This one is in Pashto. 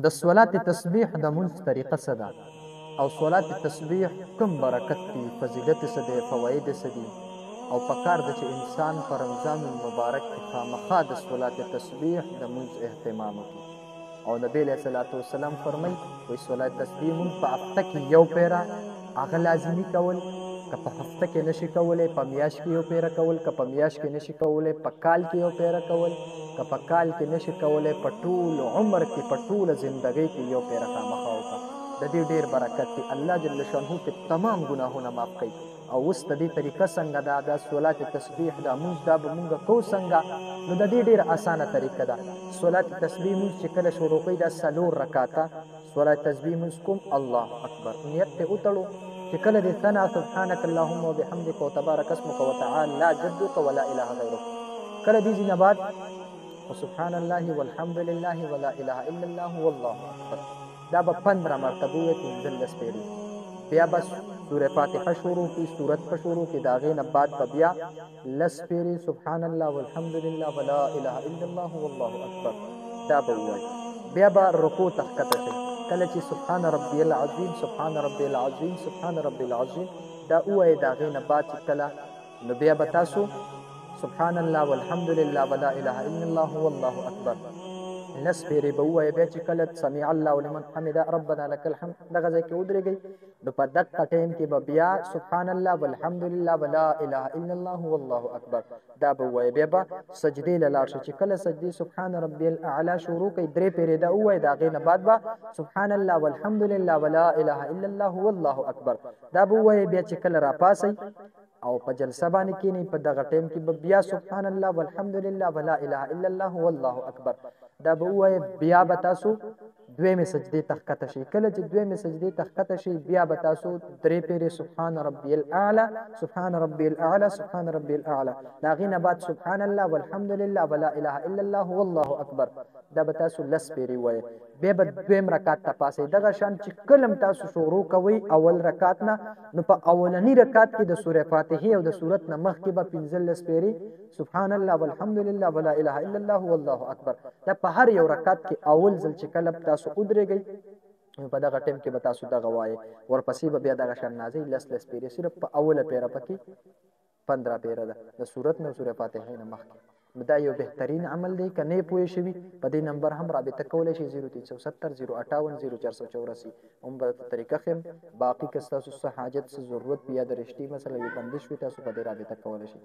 د صلات تسبیح د مونځ طریقه څه ده او صلات تسبیح کوم برکت دي، فضیلت څه دی، فواید څه دي، او پکار ده چې انسان په رمضان المبارک کې خامخا د صلات تسبیح د مونځ اهتمام وکړي. او نبی علیه صلات وسلام فرمایي وایي صلات تسبیح مونږ په هفته کې یو پیره هغه لازمي کول، که په هفته کې نشي کولی په میاشت کې یو پیره کول، که په میاشت کې نشي کولی په کال کې یو پیره کول، که په کال کې نشي کولی په ټول عمر کې په ټوله زندګۍ کې یو پیره خامخا وکړه. د دې ډېر برکت دی، الله جل شانه پې تمام ګناهونه معاف کوي. او اوس د دې طریقه څنګه ده، دا صلات تسبیح دا مونځ دا به مونږ کوو څنګه، نو د دې ډېره اسانه طریقه ده. صلات تسبیح مونځ چې کله شروع کوي دا 4 رکعاته صلات تسبیح مونځ کوم، الله اکبر نیت ته وتړو چې کله دې ثنا سبحانك اللهم وبحمدك وتبارك اسمك وتعالى لا جدك ولا اله غیرك، کله دې ځینه بعد سبحان الله والحمد لله ولا اله الا الله والله اکبر، دا به 15 مرتبه وي 15 پیړۍ. بیا بس سوره فاتحه شروع کی، سورت په شروع کی، د هغې نه بعد به بیا 10 پیړۍ سبحان الله والحمد لله ولا اله الا الله والله اکبر دا به ووایي. بیا به رکوع ته ښکته شئ، کله چې سبحان ربي العظیم سبحان ربي العظیم سبحان ربي العظیم دا ووایئ، د هغې نه بعد چې کله نو بیا به تاسو سبحان الله والحمد لله ولا اله الا الله والله اکبر 10 پیرې به ووایئ. بیا چې کله سمیع الله لمن حمده ربنا لك الحمد دغه ځای کې ودرېږئ، نو په دقه ټایم کې به بیا سبحان الله والحمد لله ولا اله الا الله والله اکبر دا به ووایئ. بیا به سجدې له لاړ شئ، چې کله سجدې سبحان ربي الاعلی شروع کړئ 3 پیرې دا ووایئ، د هغې نه بعد به سبحان الله والحمد لله ولا اله الا الله والله اکبر دا به ووایئ. بیا چې کله راپاسئ او په جلسه باندې کینی، په دغه ټیم کې به بیا سبحان الله والحمد لله ولا اله الا الله والله اکبر دا به ووایئ. بیا به تاسو دویمې سجدې ته ښکته شئ، کله چې دویمې سجدې ته ښکته شئ بیا به تاسو 3 پیرې سبحان ربي الاعلى سبحان ربي الاعلى سبحان ربي الاعلى د هغې نه بعد سبحان الله والحمد لله ولا اله الا الله والله اکبر دا به تاسو 10 پیرې ووایئ. بیا به دویم رکعت ته پاسئ، دغه شان چې کله تاسو شروع کوئ اول رکعت نه، نو په اولني رکعت کې د سورې فاتحې او د سورت نه مخکې به 15 پیرې سبحان الله والحمد لله ولا اله الا الله والله اکبر دا په هر یو رکعت کې اول ځل چې کله تاسو ودرېږئ په دغه ټیم کې به تاسو دغه وایئ. ورپسې به بیا دغه شان نازئ 10 پیرې، صرف په اوله پیره پکې 15 پیره ده د سورت نه سورې فاتحې نه مخکې. دا یو بهترین عمل دی، که نه پوه شوي په دې نمبر هم رابطه کولی شي 0370 058 0484 هم به طریقه ښیم. باقي که ستاسو څه حاجت څه ضرورت وي یا د رشتې مثلا یو بندش وي تاسو په دې رابطه کولی شئ.